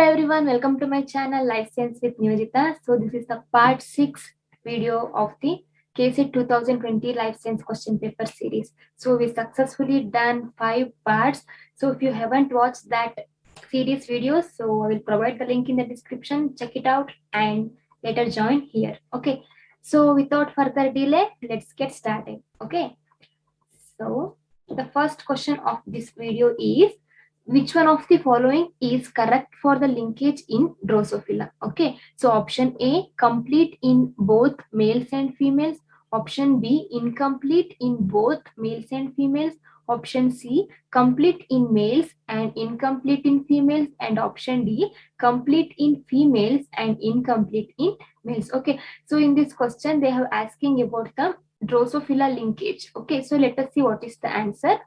Hello everyone, welcome to my channel Life Science with Niyojita. So this is the part 6 video of the KSET 2020 Life Science question paper series. So we successfully done 5 parts. So if you haven't watched that series videos, so I will provide the link in the description. Check it out and later join here. Okay. So without further delay, let's get started. Okay. So the first question of this video is, which one of the following is correct for the linkage in Drosophila? Okay, so option A, complete in both males and females. Option B, incomplete in both males and females. Option C, complete in males and incomplete in females. And option D, complete in females and incomplete in males. Okay, so in this question, they have asking about the Drosophila linkage. Okay, so let us see what is the answer.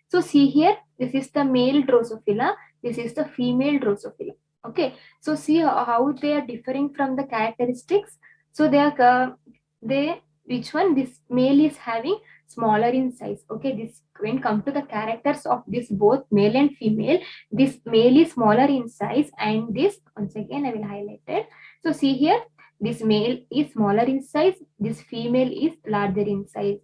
So see here, this is the male Drosophila, this is the female Drosophila. Okay, so see how they are differing from the characteristics. So they are which one? This male is having smaller in size. Okay, this when come to the characters of this both male and female, this male is smaller in size, and this once again I will highlight it. So see here, this male is smaller in size, this female is larger in size.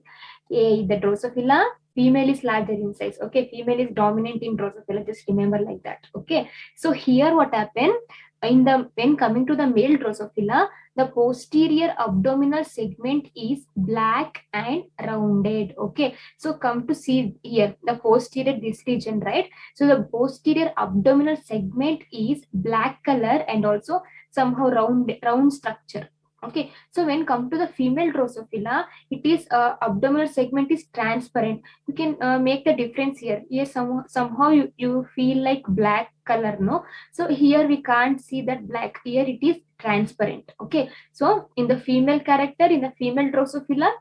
The Drosophila, female is larger in size. Okay, female is dominant in Drosophila, just remember like that. Okay, so here what happened when coming to the male Drosophila, the posterior abdominal segment is black and rounded. Okay, so come to see here the posterior, this region, right? So the posterior abdominal segment is black color and also somehow round structure. Okay, so when come to the female Drosophila, it is abdominal segment is transparent. You can make the difference here. Yes, somehow you feel like black color, no? So here we can't see that black. Here it is transparent. Okay, so in the female character, in the female Drosophila,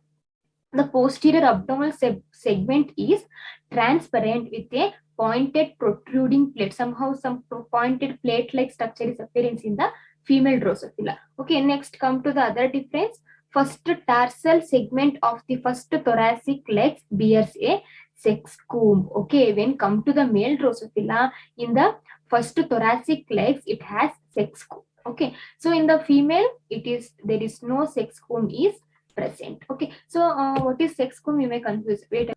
the posterior abdominal segment is transparent with a pointed protruding plate. Somehow some pointed plate-like structure is appearance in the female Drosophila. Okay, next come to the other difference. First tarsal segment of the first thoracic legs bears a sex comb. Okay, when come to the male Drosophila, in the first thoracic legs it has sex comb. Okay, so in the female there is no sex comb is present. Okay, so what is sex comb? You may confuse. Wait.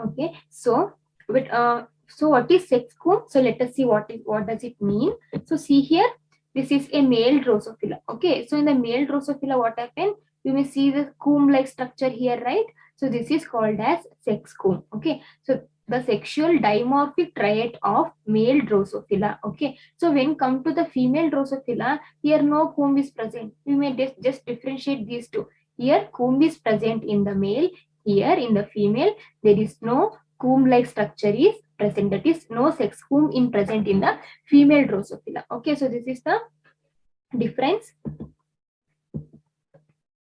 Okay, so what is sex comb? So let us see what does it mean. So see here, this is a male Drosophila. Okay, so in the male Drosophila, what happened? You may see the comb-like structure here, right? So this is called as sex comb. Okay, so the sexual dimorphic trait of male Drosophila. Okay, so when come to the female Drosophila, here no comb is present. You may just differentiate these two. Here comb is present in the male. Here in the female, there is no comb-like structure is present. That is no sex comb in present in the female Drosophila. Okay, so this is the difference.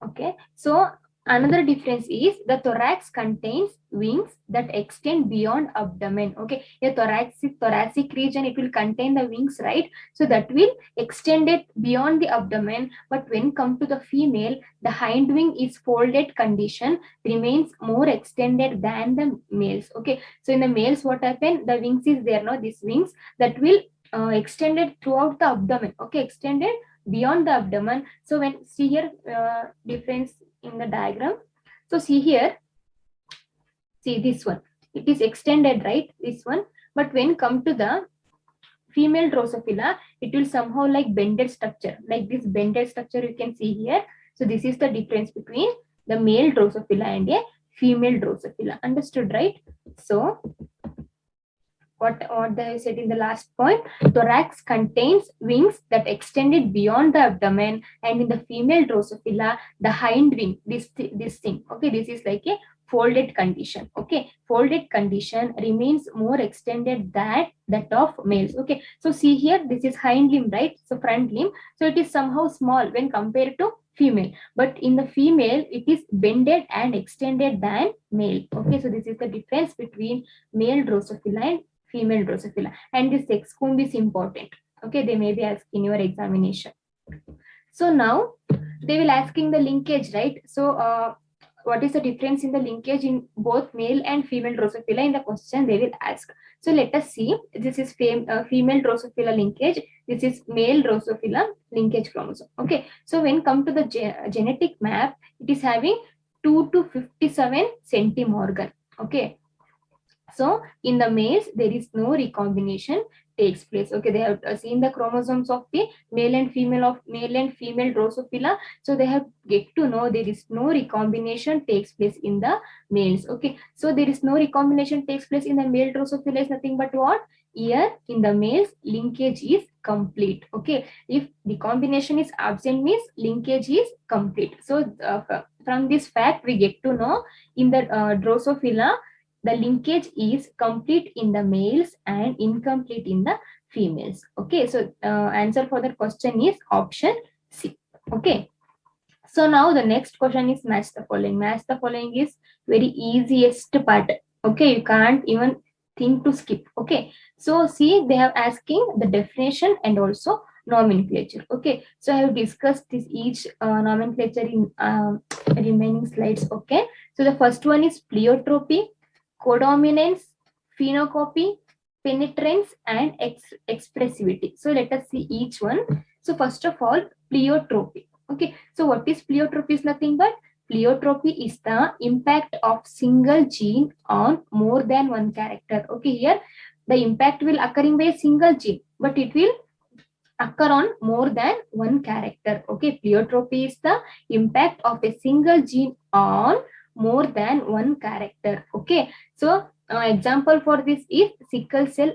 Okay, so another difference is the thorax contains wings that extend beyond abdomen. Okay, a thoracic region, it will contain the wings, right? So that will extend it beyond the abdomen. But when come to the female, the hind wing is folded condition, remains more extended than the males. Okay, so in the males, what happened? The wings is there, no? These wings that will extended throughout the abdomen. Okay, extended beyond the abdomen. So when see here difference in the diagram. So see here, see this one, it is extended, right? This one. But when come to the female Drosophila, it will somehow like bended structure, like this bended structure you can see here. So this is the difference between the male Drosophila and a female Drosophila. Understood, right? So what I said in the last point, thorax contains wings that extended beyond the abdomen, and in the female Drosophila, the hind wing, this thing, okay, this is like a folded condition. Okay, folded condition remains more extended than that of males. Okay, so see here, this is hind limb, right? So front limb, so it is somehow small when compared to female, but in the female it is bended and extended than male. Okay, so this is the difference between male Drosophila and female Drosophila, and the sex comb is important. Okay, they may be asking your examination. So now they will asking the linkage, right? So what is the difference in the linkage in both male and female Drosophila in the question they will ask. So let us see. This is female Drosophila linkage. This is male Drosophila linkage chromosome. Okay. So when come to the genetic map, it is having 2 to 57 centimorgan. Okay. So in the males, there is no recombination takes place. Okay, they have seen the chromosomes of the male and female Drosophila. So they have get to know there is no recombination takes place in the males. Okay, so there is no recombination takes place in the male Drosophila is nothing but what? Here in the males, linkage is complete. Okay, if the combination is absent means linkage is complete. So from this fact we get to know in the Drosophila the linkage is complete in the males and incomplete in the females. Okay, so answer for that question is option C. Okay, so now the next question is match the following. Match the following is very easiest part. Okay, you can't even think to skip. Okay, so see, they have asking the definition and also nomenclature. Okay, so I have discussed this each nomenclature in remaining slides. Okay, so the first one is pleiotropy, codominance, phenocopy, penetrance, and expressivity. So let us see each one. So first of all, pleiotropy. Okay, so what is pleiotropy is nothing but pleiotropy is the impact of single gene on more than one character. Okay, here the impact will occurring by a single gene, but it will occur on more than one character. Okay, pleiotropy is the impact of a single gene on more than one character. Okay, so example for this is sickle cell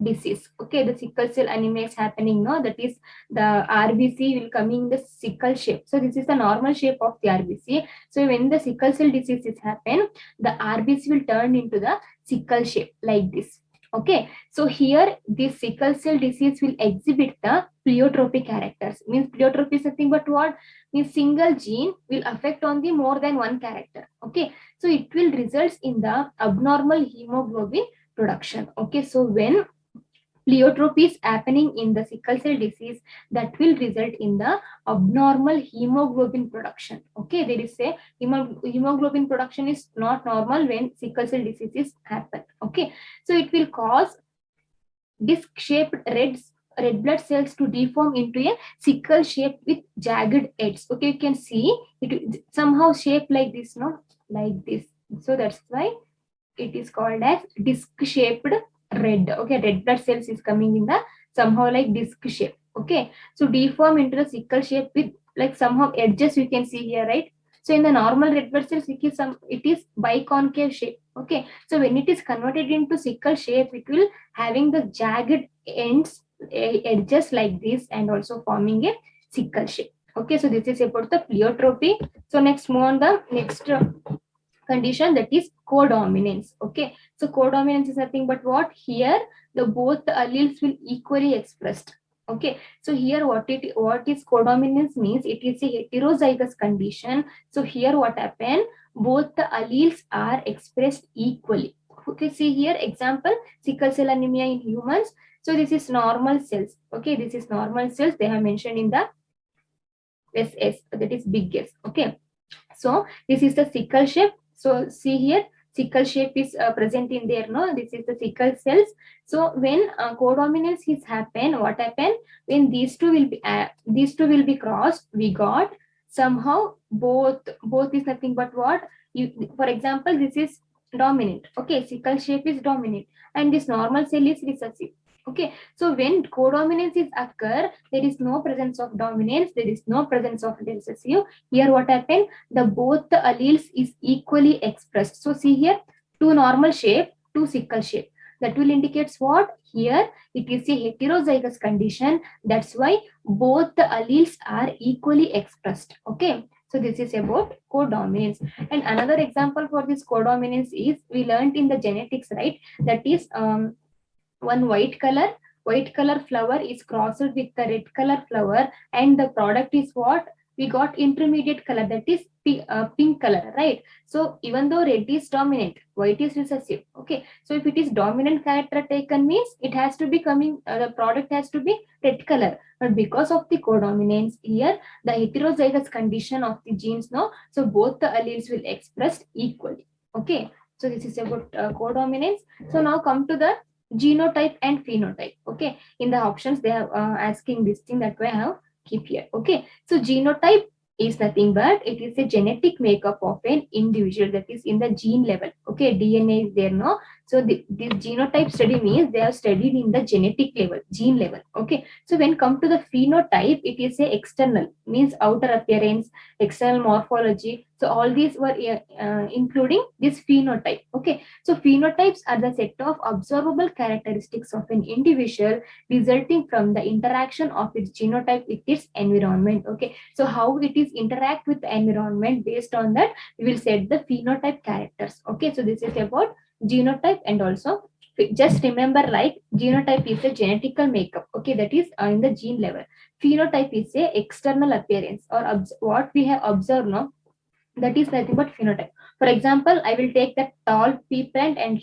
disease. Okay, the sickle cell anemia is happening now, that is the RBC will come in the sickle shape. So this is the normal shape of the RBC. So when the sickle cell disease is happen, the RBC will turn into the sickle shape like this. Okay, so here this sickle cell disease will exhibit the pleiotropy characters. Means pleiotropy is nothing but what? Means single gene will affect on the more than one character. Okay, so it will result in the abnormal hemoglobin production. Okay, so when pleiotropy is happening in the sickle cell disease, that will result in the abnormal hemoglobin production. Okay, there is a hemoglobin production is not normal when sickle cell disease is happen. Okay, so it will cause disc-shaped red blood cells to deform into a sickle shape with jagged edges. Okay, you can see it somehow shaped like this, no, like this. So that's why it is called as disc-shaped red. Okay, red blood cells is coming in the somehow like disc shape. Okay, so deform into the sickle shape with like somehow edges you can see here, right? So in the normal red blood cells, it is biconcave shape. Okay, so when it is converted into sickle shape, it will having the jagged edges like this and also forming a sickle shape. Okay, so this is about the pleiotropy. So next move on the next condition, that is codominance. Okay, so codominance is nothing but what? Here the both the alleles will equally expressed. Okay, so here what is codominance means? It is a heterozygous condition. So here what happened? Both the alleles are expressed equally. Okay, see here example, sickle cell anemia in humans. So this is normal cells. Okay, this is normal cells. They have mentioned in the SS, that is big S. Okay, so this is the sickle shape. So see here, sickle shape is present in there. No, this is the sickle cells. So when codominance is happen, what happened? When these two will be crossed, we got somehow both is nothing but what? For example, this is dominant. Okay, sickle shape is dominant, and this normal cell is recessive. Okay, so when codominance is occur, there is no presence of dominance, there is no presence of recessive. Here what happened? The both the alleles is equally expressed. So see here, two normal shape, two sickle shape. That will indicates what? Here it is a heterozygous condition. That's why both the alleles are equally expressed. Okay, so this is about codominance. And another example for this codominance is we learned in the genetics, right? That is one white color flower is crossed with the red color flower, and the product is what? We got intermediate color, that is pink color, right? So even though red is dominant, white is recessive. Okay, so if it is dominant character taken means it has to be coming, the product has to be red color. But because of the codominance here, the heterozygous condition of the genes now, so both the alleles will expressed equally. Okay, so this is about codominance. So now come to the genotype and phenotype. Okay, in the options they are asking this thing, that way I have keep here. Okay, so genotype is nothing but it is a genetic makeup of an individual, that is in the gene level. Okay, DNA is there, no? So this genotype study means they are studied in the genetic level, gene level. Okay, so when come to the phenotype, it is a external, means outer appearance, external morphology. So all these were including this phenotype. Okay, so phenotypes are the set of observable characteristics of an individual resulting from the interaction of its genotype with its environment. Okay, so how it is interact with the environment, based on that we will set the phenotype characters. Okay, so this is about genotype. And also just remember, like genotype is a genetical makeup, okay, that is in the gene level. Phenotype is a external appearance, or what we have observed now, that is nothing but phenotype. For example, I will take that tall pea plant and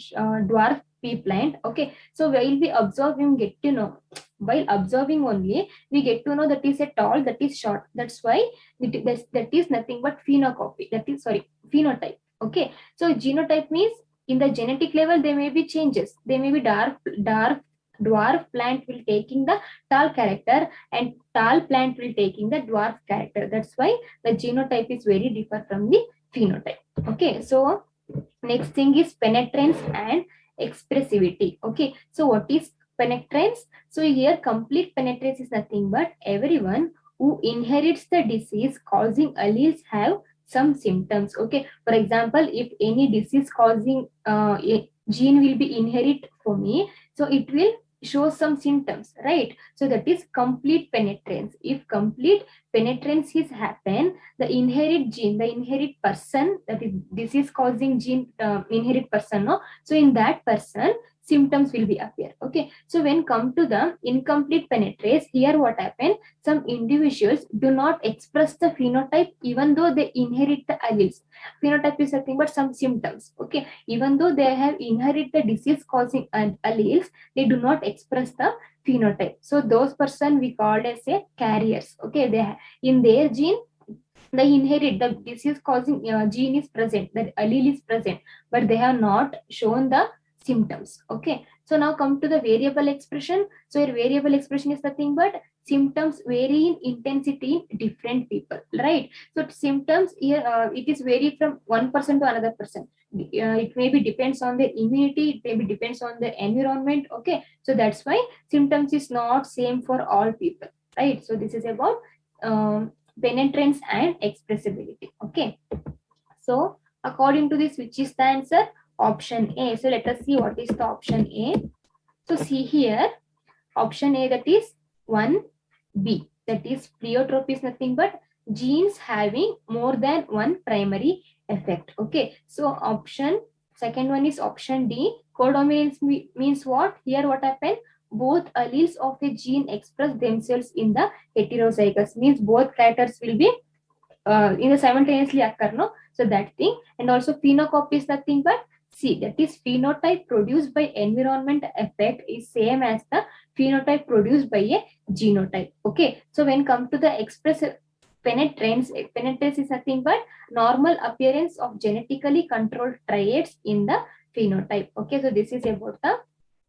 dwarf pea plant. Okay, so while we observe, we get to know, while observing only we get to know that is a tall, that is short. That's why that is nothing but phenocopy, that is, sorry, phenotype. Okay, so genotype means in the genetic level there may be changes, there may be dwarf plant will taking the tall character, and tall plant will taking the dwarf character. That's why the genotype is very different from the phenotype. Okay, so next thing is penetrance and expressivity. Okay, so what is penetrance? So here complete penetrance is nothing but everyone who inherits the disease causing alleles have some symptoms. Okay, for example, if any disease causing a gene will be inherit for me, so it will show some symptoms, right? So that is complete penetrance. If complete penetrance is happen, the inherit gene, the inherit person, that is disease causing gene, inherit person, no? So in that person symptoms will be appear. Okay, so when come to the incomplete penetrance, here what happened, some individuals do not express the phenotype even though they inherit the alleles. Phenotype is nothing but some symptoms. Okay, even though they have inherit the disease causing alleles, they do not express the phenotype. So those person we called as a carriers. Okay, they in their gene they inherit the disease causing gene is present, that allele is present, but they have not shown the symptoms. Okay, so now come to the variable expression. So your variable expression is nothing but symptoms vary in intensity in different people, right? So symptoms here it is vary from one person to another person. It maybe depends on the immunity, it maybe depends on the environment. Okay, so that's why symptoms is not same for all people, right? So this is about penetrance and expressibility. Okay, so according to this, which is the answer? Option A. So let us see what is the option A. So see here, option A, that is 1B, that is pleiotrope is nothing but genes having more than one primary effect. Okay, so option second one is option D. Codominance means what? Here what happened? Both alleles of a gene express themselves in the heterozygous, means both characters will be in the simultaneously occur, no? So that thing. And also phenocopy is nothing but C, that is phenotype produced by environment effect is same as the phenotype produced by a genotype. Okay, so when come to the expressive penetrance is nothing but normal appearance of genetically controlled traits in the phenotype. Okay, so this is about the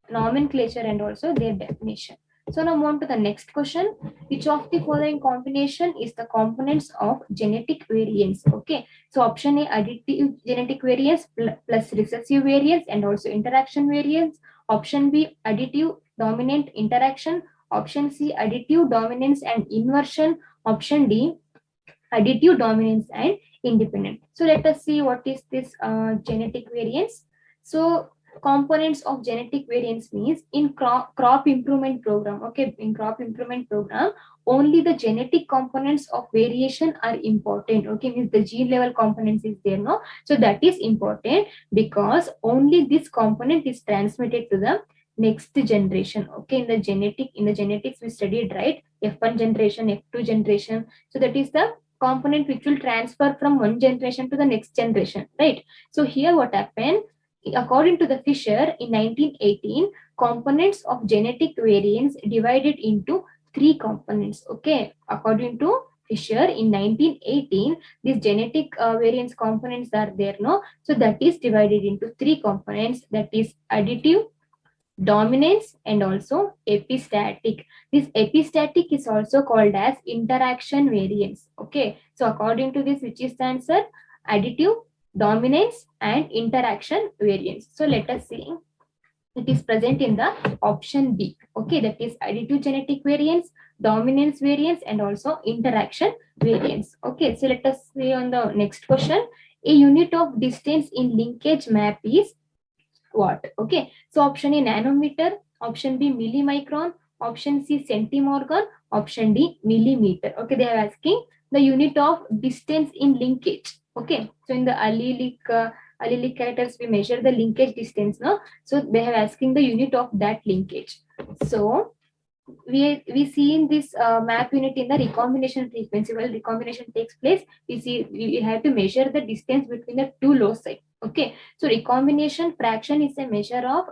nomenclature and also their definition. So now move on to the next question. Which of the following combination is the components of genetic variance? Okay, so option A, additive genetic variance plus recessive variance and also interaction variance. Option B, additive dominant interaction. Option C, additive dominance and inversion. Option D, additive dominance and independent. So let us see what is this genetic variance. So components of genetic variance means in crop improvement program. Okay, in crop improvement program only the genetic components of variation are important. Okay, means the gene level components is there, no? So that is important because only this component is transmitted to the next generation. Okay, in the genetics we studied, right? F1 generation, F2 generation. So that is the component which will transfer from one generation to the next generation, right? So here what happened, according to the Fisher in 1918, components of genetic variants divided into three components. Okay, according to Fisher in 1918, these genetic variance components are there, no? So that is divided into three components, that is additive, dominance, and also epistatic. This epistatic is also called as interaction variance. Okay, so according to this, which is the answer? Additive, dominance, and interaction variance. So let us see. It is present in the option B. Okay, that is additive genetic variance, dominance variance, and also interaction variance. Okay, so let us see on the next question. A unit of distance in linkage map is what? Okay, so option A nanometer, option B millimicron, option C centimorgan, option D millimeter. Okay, they are asking the unit of distance in linkage. Okay, so in the allelic characters we measure the linkage distance, no? So they are asking the unit of that linkage. So we see in this map unit in the recombination frequency. While recombination takes place, we have to measure the distance between the two loci. Okay, so recombination fraction is a measure of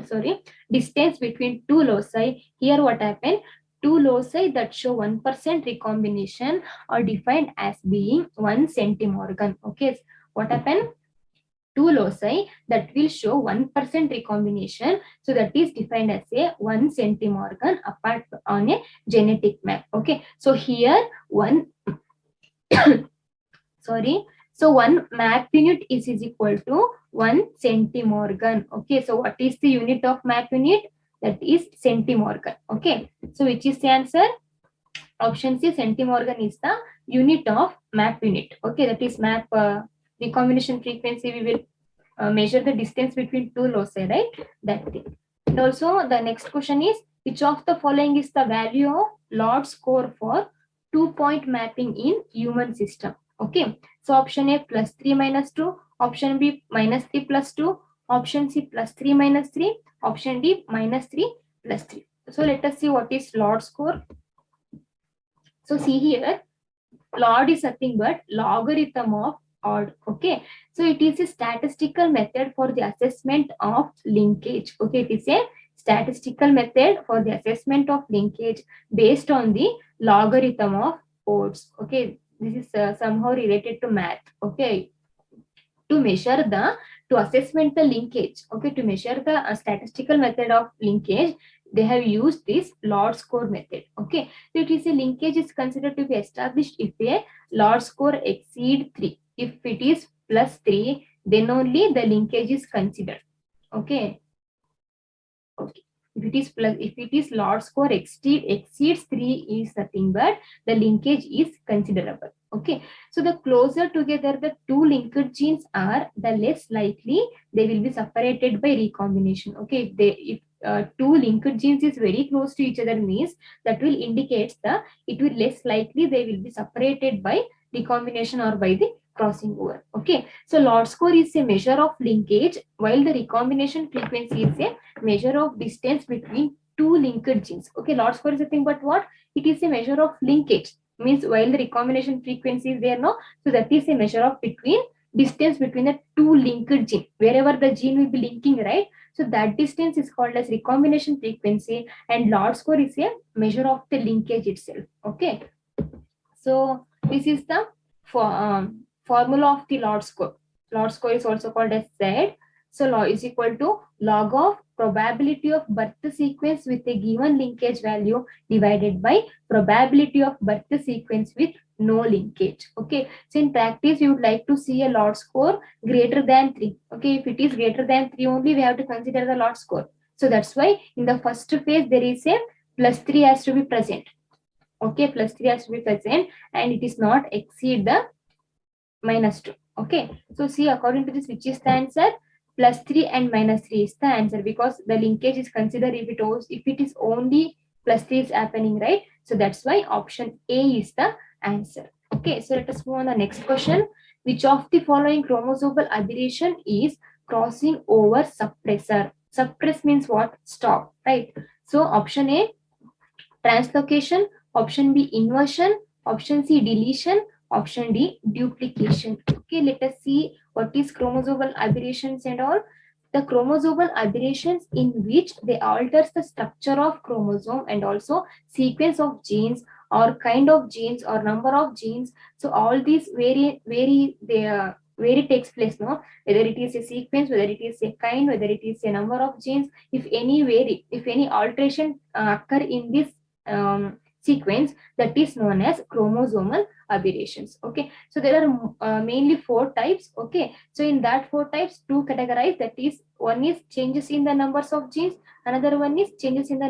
sorry, distance between two loci. Here what happened, two loci that show 1% recombination are defined as being 1 centimorgan. Okay, what happened, two loci that will show 1% recombination, so that is defined as a 1 centimorgan apart on a genetic map. Okay, so here one sorry, so one map unit is equal to 1 centimorgan. Okay, so what is the unit of map unit? That is centimorgan. Okay, so which is the answer? Option C, centimorgan is the unit of map unit. Okay, that is map recombination frequency. We will measure the distance between two loci, right? That thing. And also the next question is, which of the following is the value of Lord score for 2-point mapping in human system? Okay, so option A +3 - 2, option B -3 + 2, option C +3 - 3, option D -3 + 3. So let us see what is Lord score. So see here, log is nothing but logarithm of odd. Okay, so it is a statistical method for the assessment of linkage. Okay, it is a statistical method for the assessment of linkage based on the logarithm of odds. Okay, this is somehow related to math. Okay, to measure to assessment the linkage. Okay, to measure the statistical method of linkage, they have used this Lord score method. Okay, so it is a linkage is considered to be established if a Lord score exceed 3. If it is +3, then only the linkage is considered. Okay. Okay. If it is Lord score exceeds 3 is nothing but the linkage is considerable. Okay, so the closer together the two linked genes are, the less likely they will be separated by recombination. Okay, if two linked genes is very close to each other, means that will indicate it will less likely they will be separated by recombination or by the crossing over. Okay, so Lord score is a measure of linkage, while the recombination frequency is a measure of distance between two linked genes. Okay, Lord score is a thing, but what? It is a measure of linkage. Means while the recombination frequency is there, no, so that is a measure of distance between the two linked gene. Wherever the gene will be linking, right? So that distance is called as recombination frequency, and Lord score is a measure of the linkage itself. Okay, so this is the formula of the Lord score. Lord score is also called as Z. So log is equal to log of probability of birth sequence with a given linkage value divided by probability of birth sequence with no linkage. Okay, so in practice you would like to see a Lord score greater than 3. Okay, if it is greater than 3 only, we have to consider the Lord score. So that's why in the first phase there is a +3 has to be present. Okay, +3 has to be present and it is not exceed the -2. Okay, so see, according to this, which is the answer? +3 and -3 is the answer, because the linkage is considered if it is only +3 is happening, right? So that's why option A is the answer. Okay, so let us move on the next question. Which of the following chromosomal aberration is crossing over suppressor? Suppress means what? Stop, right? So option A translocation, option B inversion, Option C, deletion. Option D, duplication. Okay, let us see what is chromosomal aberrations and all. The chromosomal aberrations in which they alters the structure of chromosome and also sequence of genes or kind of genes or number of genes. So all these where it takes place, no, whether it is a sequence, whether it is a kind, whether it is a number of genes, if any alteration occur in this sequence, that is known as chromosomal aberrations. Okay, so there are mainly 4 types. Okay, so in that 4 types, 2 categorized, that is, one is changes in the numbers of genes, another one is changes in the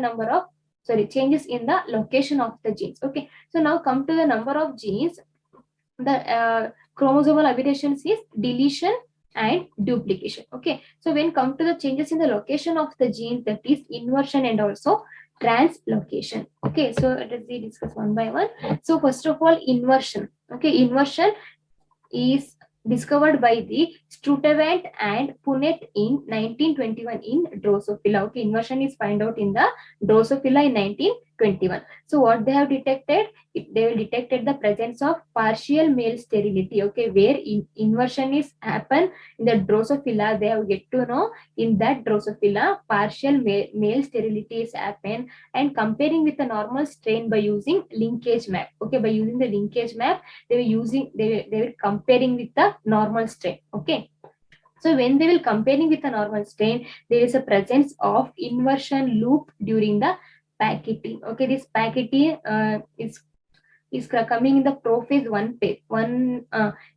changes in the location of the genes. Okay, so now come to the number of genes. The chromosomal aberrations is deletion and duplication. Okay, so when come to the changes in the location of the genes, that is inversion and also translocation. Okay, so let us discuss one by one. So first of all, inversion. Okay, inversion is discovered by the Strutevant and Punnett in 1921 in Drosophila. Okay, inversion is found out in the Drosophila in 1921. So what they have detected? They will detected the presence of partial male sterility. Okay, where inversion is happen in the Drosophila, they have get to know in that Drosophila partial male sterility is happen, and comparing with the normal strain by using linkage map. Okay, by using the linkage map, they were comparing with the normal strain. Okay, so when they will comparing with the normal strain, there is a presence of inversion loop during the packaging. Okay, this packaging is coming in the prophase one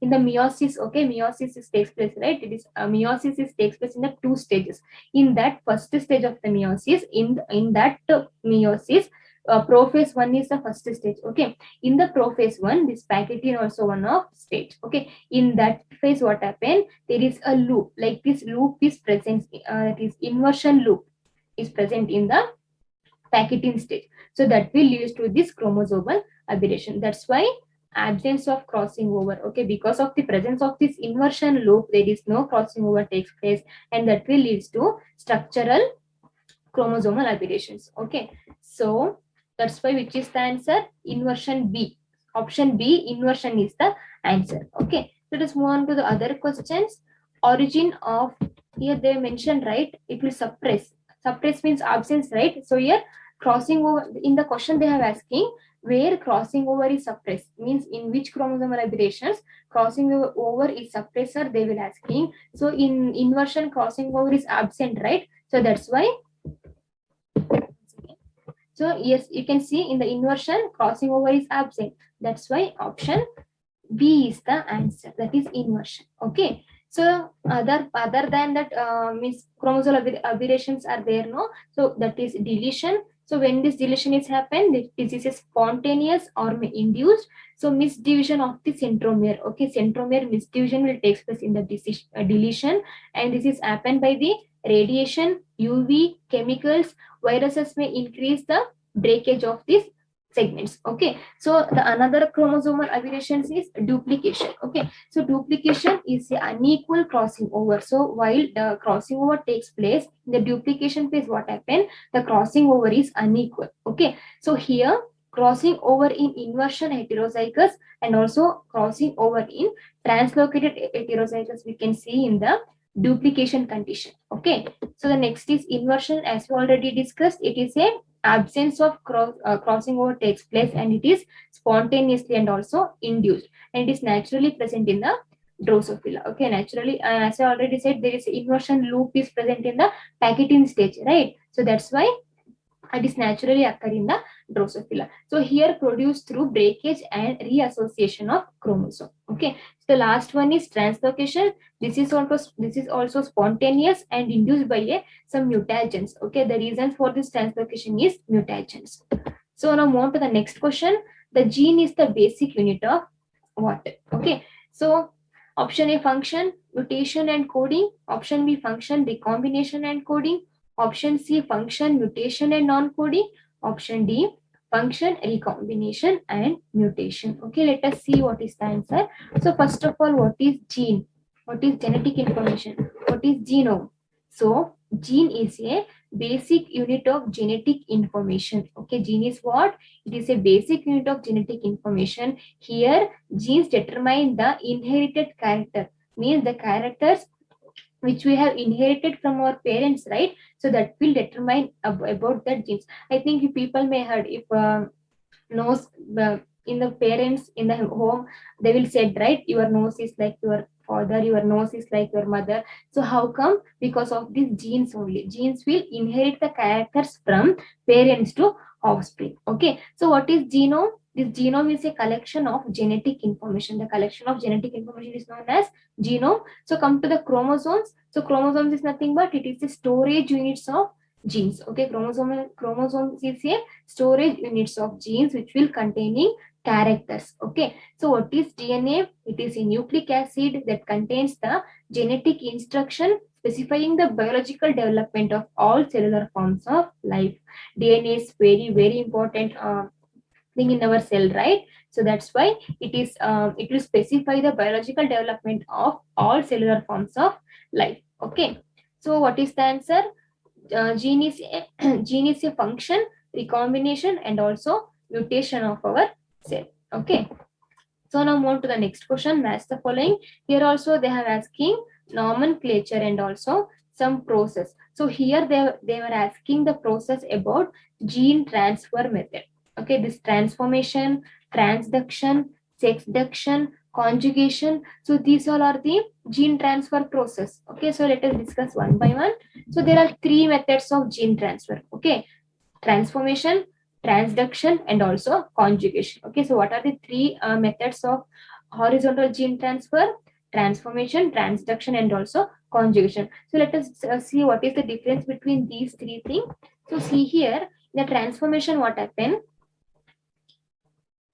in the meiosis. Okay, meiosis takes place, right? It is meiosis takes place in the 2 stages. In that first stage of the meiosis, in that meiosis, prophase 1 is the first stage. Okay, in the prophase 1, this packaging also one of stage. Okay, in that phase, what happened? There is a loop, like this loop is present. This inversion loop is present in the packaging stage. So that will lead to this chromosomal aberration. That's why absence of crossing over. Okay, because of the presence of this inversion loop, there is no crossing over takes place, and that will lead to structural chromosomal aberrations. Okay, so that's why which is the answer? Inversion B. Option B, inversion is the answer. Okay, let us move on to the other questions. Origin of, here they mentioned, right? It will suppress. Suppress means absence, right? So here crossing over, in the question they have asking where crossing over is suppressed, means in which chromosomal aberrations crossing over is suppressor, they will asking. So in inversion, crossing over is absent, right? So that's why. So yes, you can see in the inversion, crossing over is absent. That's why option B is the answer. That is inversion. Okay. So other than that, means chromosomal aberrations are there, no? So that is deletion. So when this deletion is happened, this is a spontaneous or induced. So misdivision of the centromere. Okay, centromere misdivision will take place in the deletion, and this is happened by the radiation, UV, chemicals. Viruses may increase the breakage of these segments. Okay, so the another chromosomal aberrations is duplication. Okay, so duplication is the unequal crossing over. So while the crossing over takes place, in the duplication phase, what happened? The crossing over is unequal. Okay, so here crossing over in inversion heterozygous and also crossing over in translocated heterozygous, we can see in the duplication condition. Okay, so the next is inversion. As we already discussed, it is a absence of crossing over takes place, and it is spontaneously and also induced, and it is naturally present in the Drosophila. Okay, naturally, as I already said, there is inversion loop is present in the packaging stage, right? So that's why it is naturally occur in the Drosophila. So here produced through breakage and reassociation of chromosome. Okay, so the last one is translocation. This is also spontaneous and induced by some mutagens. Okay, the reason for this translocation is mutagens. So now move on to the next question. The gene is the basic unit of what? Okay, so option A, function, mutation and coding. Option B, function, recombination and coding. Option C, function, mutation and non-coding. Option D, function, recombination and mutation. Okay, let us see what is the answer. So first of all, what is gene? What is genetic information? What is genome? So gene is a basic unit of genetic information. Okay, gene is what? It is a basic unit of genetic information. Here, genes determine the inherited character, means the characters which we have inherited from our parents, right? So that will determine about the genes. I think you people may heard if nose in the parents in the home, they will said, right, your nose is like your father, your nose is like your mother. So how come? Because of these genes only. Genes will inherit the characters from parents to offspring. Okay, so what is genome? This genome is a collection of genetic information. The collection of genetic information is known as genome. So come to the chromosomes. So chromosomes is nothing but it is the storage units of genes. Okay, chromosomes is a storage units of genes which will containing characters. Okay, so what is DNA? It is a nucleic acid that contains the genetic instruction specifying the biological development of all cellular forms of life. DNA is very important thing in our cell, right? So that's why it will specify the biological development of all cellular forms of life. Okay, so what is the answer? Gene is gene is a function, recombination, and also mutation of our cell. Okay, so now move to the next question. Match the following. Here also they have asking nomenclature and also some process. So here they were asking the process about gene transfer method. Okay, this transformation, transduction, sexduction, conjugation. So these all are the gene transfer process. Okay, so let us discuss one by one. So there are three methods of gene transfer. Okay, transformation, transduction, and also conjugation. Okay, so what are the three methods of horizontal gene transfer? Transformation, transduction, and also conjugation. So let us see what is the difference between these three things. So see here, the transformation, what happened?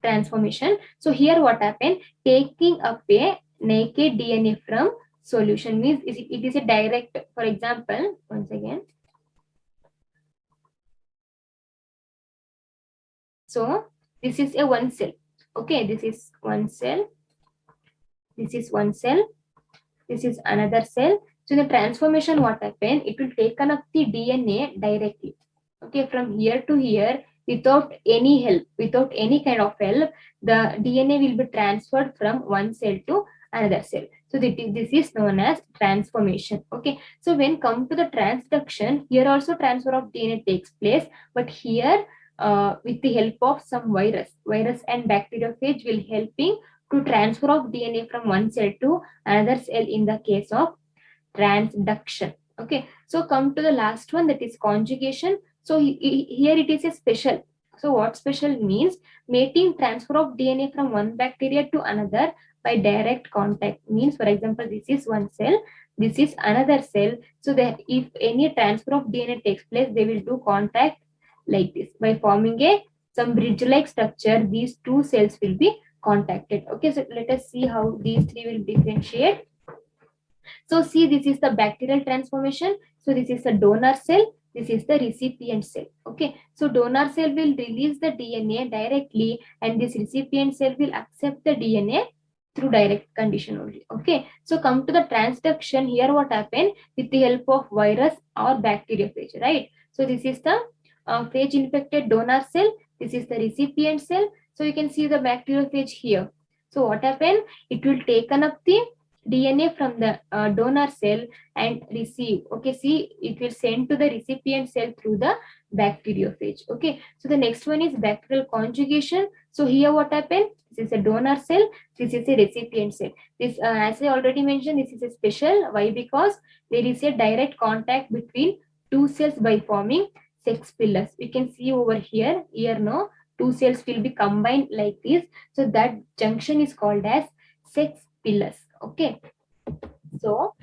Transformation. So here what happened? Taking up a naked DNA from solution means it is a direct, for example, once again. So this is a one cell. Okay, this is one cell. This is one cell. This is another cell. So the transformation, what happened? It will take up the DNA directly. Okay, from here to here without any help, without any kind of help, the DNA will be transferred from one cell to another cell. So this is known as transformation. Okay, so when come to the transduction, here also transfer of DNA takes place, but here with the help of some virus and bacteriophage will helping to transfer of DNA from one cell to another cell in the case of transduction. Okay, so come to the last one, that is conjugation. So here it is a special. So what special means? Mating transfer of DNA from one bacteria to another by direct contact. Means, for example, this is one cell, this is another cell. So that if any transfer of DNA takes place, they will do contact like this by forming a some bridge-like structure. These two cells will be contacted. Okay, so let us see how these three will differentiate. So see, this is the bacterial transformation. So this is the donor cell. This is the recipient cell. Okay, so donor cell will release the DNA directly, and this recipient cell will accept the DNA through direct condition only. Okay, so come to the transduction. Here what happened? With the help of virus or bacteriophage, right? So this is the phage infected donor cell. This is the recipient cell. So you can see the bacteriophage here. So what happened? It will taken up the DNA from the donor cell and receive. Okay, see, it will send to the recipient cell through the bacteriophage. Okay, so the next one is bacterial conjugation. So here what happened? This is a donor cell. This is a recipient cell. This, as I already mentioned, this is a special. Why? Because there is a direct contact between two cells by forming sex pillars. You can see over here. Here, no, two cells will be combined like this. So that junction is called as sex pillars. Okay, so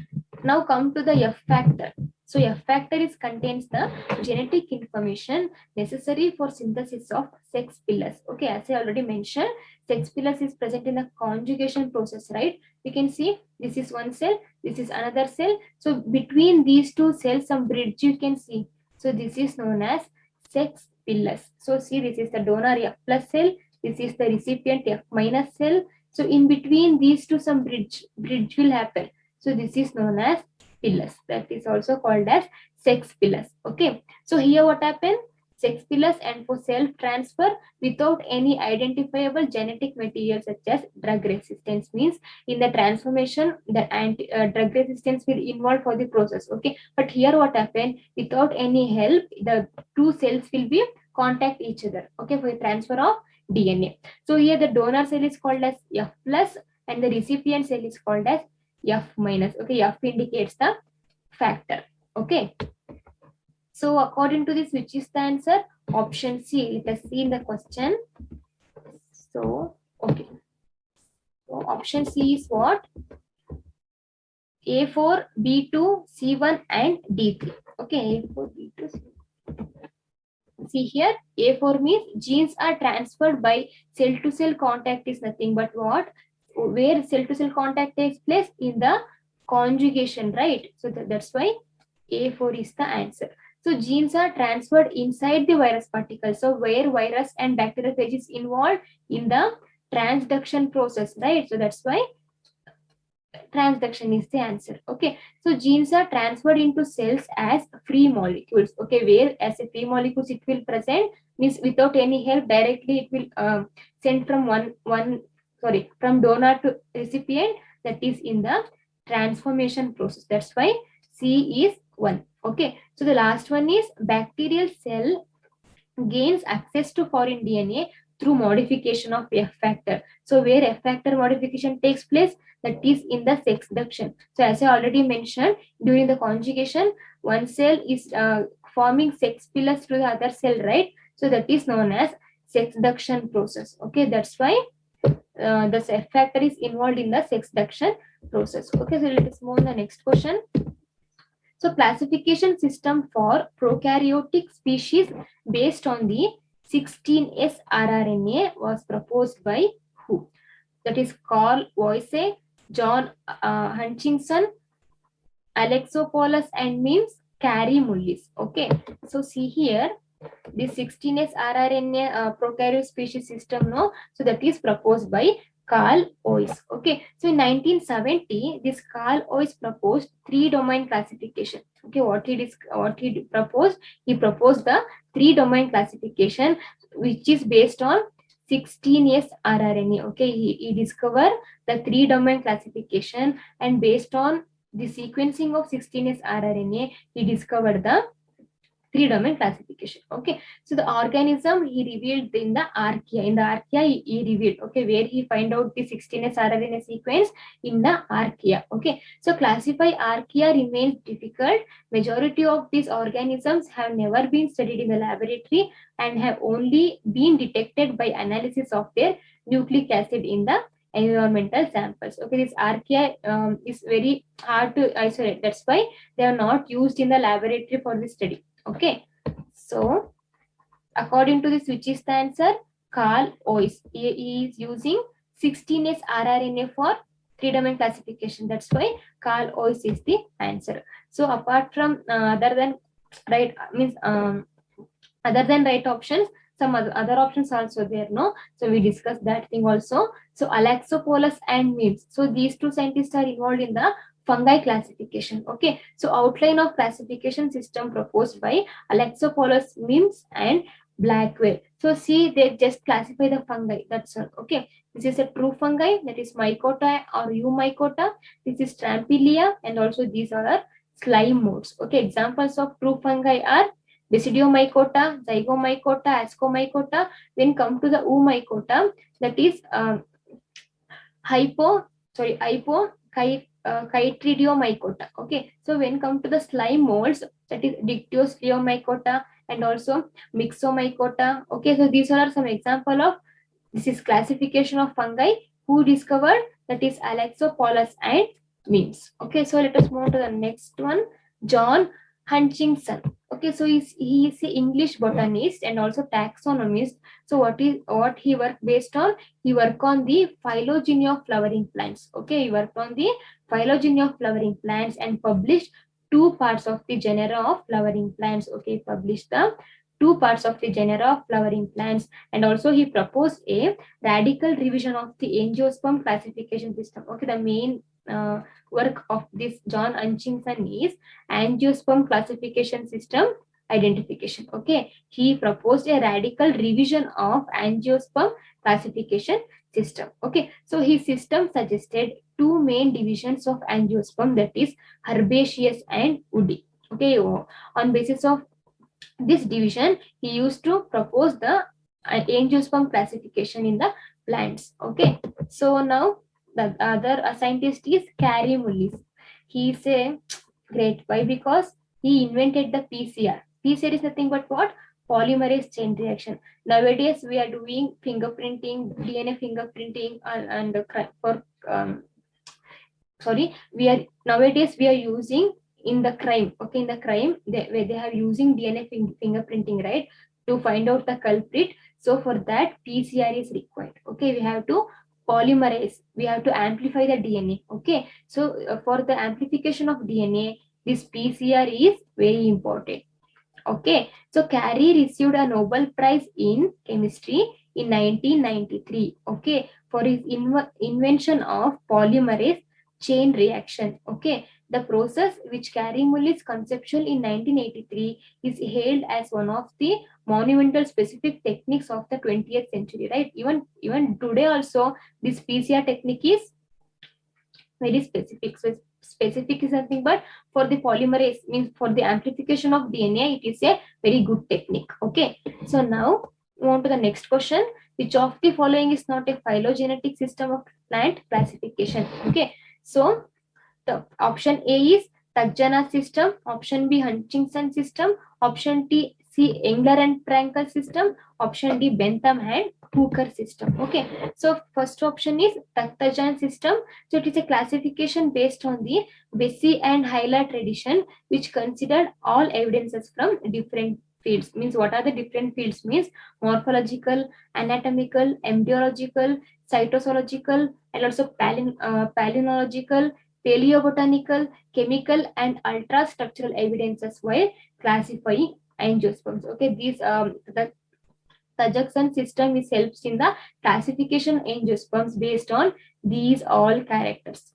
now come to the F factor. So F factor is contains the genetic information necessary for synthesis of sex pillars. Okay, as I already mentioned, sex pillars is present in the conjugation process, right? You can see this is one cell, this is another cell. So between these two cells, some bridge you can see. So this is known as sex pillars. So see, this is the donor F plus cell, this is the recipient F minus cell. So in between these two, some bridge will happen. So this is known as pillars. That is also called as sex pillars. Okay, so here what happened? Sex pillars and for self transfer without any identifiable genetic material such as drug resistance, means in the transformation the drug resistance will involve for the process. Okay, but here what happened? Without any help, the two cells will be contact each other. Okay, for the transfer of DNA. So here the donor cell is called as F plus and the recipient cell is called as F minus. Okay, F indicates the factor. Okay, so according to this, which is the answer? Option C. Let us see in the question. So, okay. So option C is what? A4, B2, C1 and D3. Okay, A4, B2, C1. See here, A4 means genes are transferred by cell-to-cell contact is nothing but what? Where cell-to-cell contact takes place? In the conjugation, right? So that's why A4 is the answer. So genes are transferred inside the virus particle. So where virus and bacteriophage is involved in the transduction process, right? So that's why transduction is the answer. Okay, so genes are transferred into cells as free molecules. Okay, where as a free molecules it will present, means without any help directly it will send from from donor to recipient, that is in the transformation process. That's why C is 1. Okay, so the last one is bacterial cell gains access to foreign DNA through modification of F factor. So where F factor modification takes place, that is in the sexduction. So as I already mentioned, during the conjugation, one cell is forming sex pillars to the other cell, right? So that is known as sexduction process. Okay, that's why the F factor is involved in the sexduction process. Okay, so let us move on the next question. So classification system for prokaryotic species based on the 16S rRNA was proposed by who? That is Carl Woese, John Hutchinson, Alexopoulos and Mims, Carey Mullis. Okay, so see here, the 16S rRNA prokaryote species system, no, so that is proposed by Carl Ois. Okay, so in 1970, this Carl Ois proposed 3-domain classification. Okay, what he proposed? He proposed the 3-domain classification, which is based on 16S rRNA. Okay, he discovered the 3-domain classification, and based on the sequencing of 16S rRNA, he discovered the 3-domain classification. Okay, so the organism he revealed in the archaea. In the archaea, he revealed, okay, where he find out the 16S rRNA sequence in the archaea. Okay, so classify archaea remains difficult. Majority of these organisms have never been studied in the laboratory and have only been detected by analysis of their nucleic acid in the environmental samples. Okay, this archaea is very hard to isolate. That's why they are not used in the laboratory for this study. Okay, so according to this, which is the answer? Carl Ois. He is using 16S rRNA for 3-domain classification. That's why Carl Ois is the answer. So apart from other than right right options, some other options also there, no? So we discussed that thing also. So Alexopoulos and Mims. So these two scientists are involved in the fungi classification. Okay, so outline of classification system proposed by Alexopoulos, Mims and Blackwell. So see, they just classify the fungi. That's all. Okay, this is a true fungi, that is Mycota or Eumycota. This is Trampilia, and also these are slime modes. Okay, examples of true fungi are Basidiomycota, Zygomycota, Ascomycota. Then come to the Eumycota, that is Chytridiomycota. Okay, so when come to the slime molds, that is Dictyosteliomycota and also Myxomycota. Okay, so these are some example of, this is classification of fungi. Who discovered? That is Alexopoulos and Mims. Okay, so let us move to the next one. John Hutchinson. Okay, so he is an English botanist and also taxonomist. So what he worked based on? He worked on the phylogeny of flowering plants. Okay, he worked on the phylogeny of flowering plants and published 2 parts of the genera of flowering plants. Okay, published the 2 parts of the genera of flowering plants, and also he proposed a radical revision of the angiosperm classification system. Okay, the main work of this John Hutchinson is angiosperm classification system identification. Okay, he proposed a radical revision of angiosperm classification system. Okay, so his system suggested two main divisions of angiosperm, that is herbaceous and woody. Okay, on basis of this division, he used to propose the angiosperm classification in the plants. Okay, so now the other scientist is Carey Mullis. He is a great. Why? Because he invented the PCR. PCR is nothing but what? Polymerase chain reaction. Nowadays we are doing fingerprinting, DNA fingerprinting, and for sorry, we are nowadays we are using in the crime. Okay, in the crime where they are using DNA fingerprinting, right, to find out the culprit. So for that PCR is required. Okay, we have to polymerize, we have to amplify the DNA. Okay, so for the amplification of DNA, this PCR is very important. Okay, so Carey received a Nobel Prize in chemistry in 1993. Okay, for his invention of polymerase chain reaction. Okay, the process which Carey Mullis conceptual in 1983 is hailed as one of the monumental specific techniques of the 20th century. Right? Even today also, this PCR technique is very specific. So specific is nothing but for the polymerase, means for the amplification of DNA, it is a very good technique. Okay, so now move on to the next question. Which of the following is not a phylogenetic system of plant classification? Okay, so the option A is Tajana system, option B Hutchinson system, option C Engler and Frankel system, option D Bentham and Hooker system. Okay, so first option is Tajana system. So it is a classification based on the Bessie and Hyla tradition, which considered all evidences from different fields. Means what are the different fields? Means morphological, anatomical, embryological, cytozoological, and also palynological, paleobotanical, chemical, and ultra-structural evidences while classifying angiosperms. Okay, these the Tajikistan system is helps in the classification angiosperms based on these all characters.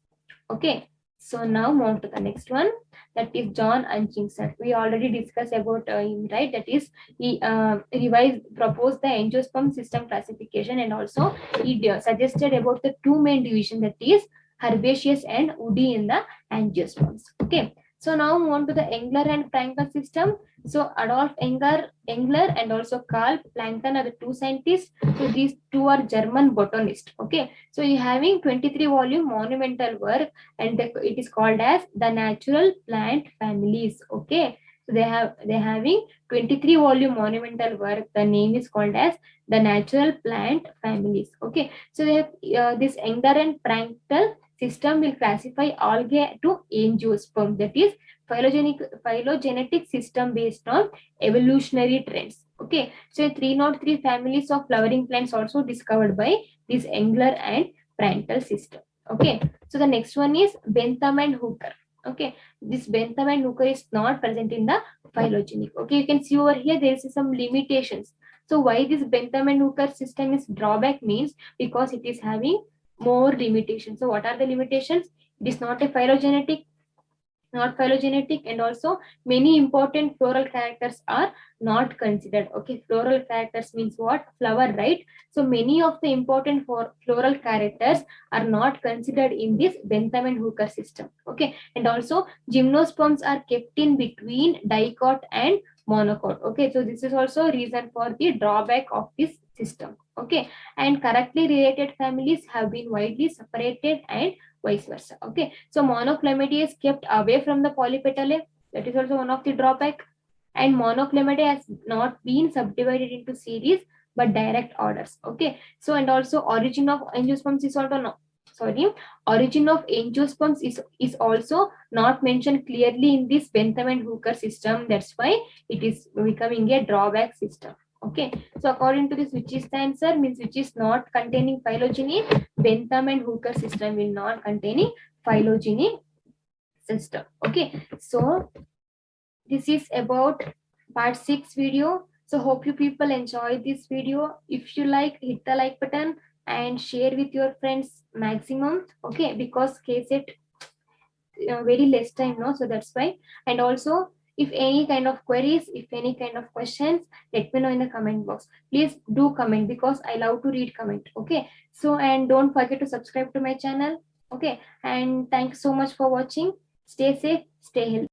Okay, so now move on to the next one. That is John Hutchinson. We already discussed about him, right? That is he proposed the angiosperm system classification, and also he suggested about the two main division, that is herbaceous and woody in the angiosperms. Okay, so now move on to the Engler and Frankel system. So Adolf Engler and also Karl Plankton are the two scientists. So these two are German botanists. Okay, so you having 23 volume monumental work, and it is called as the natural plant families. Okay, so they're having 23 volume monumental work. The name is called as the natural plant families. Okay, so they have this Engler and Frankel system will classify algae to angiosperm, that is phylogenetic system based on evolutionary trends. Okay, so 303 families of flowering plants also discovered by this Engler and Frankel system. Okay, so the next one is Bentham and Hooker. Okay, this Bentham and Hooker is not present in the phylogeny. Okay, you can see over here there is some limitations. So why this Bentham and Hooker system is drawback means because it is having more limitations. So what are the limitations? It is not phylogenetic, and also many important floral characters are not considered. Okay, floral characters means what? Flower, right? So many of the important floral characters are not considered in this Bentham and Hooker system. Okay, and also gymnosperms are kept in between dicot and monocot. Okay, so this is also a reason for the drawback of this system. Okay, and correctly related families have been widely separated and vice versa. Okay, so monoclamidia is kept away from the polypetalae. That is also one of the drawback. And monoclamidia has not been subdivided into series but direct orders. Okay, so and also origin of angiosperms is also no, origin of angiosperms is also not mentioned clearly in this Bentham and Hooker system. That's why it is becoming a drawback system. Okay, so according to this, which is the answer? Means which is not containing phylogeny? Bentham and Hooker system will not containing phylogeny system. Okay, so this is about part 6 video. So hope you people enjoy this video. If you like, hit the like button and share with your friends maximum. Okay, because KSET very less time, no? So that's why. And also, if any kind of queries, if any kind of questions, let me know in the comment box. Please do comment, because I love to read comment. Okay, so and don't forget to subscribe to my channel. Okay, and thanks so much for watching. Stay safe, stay healthy.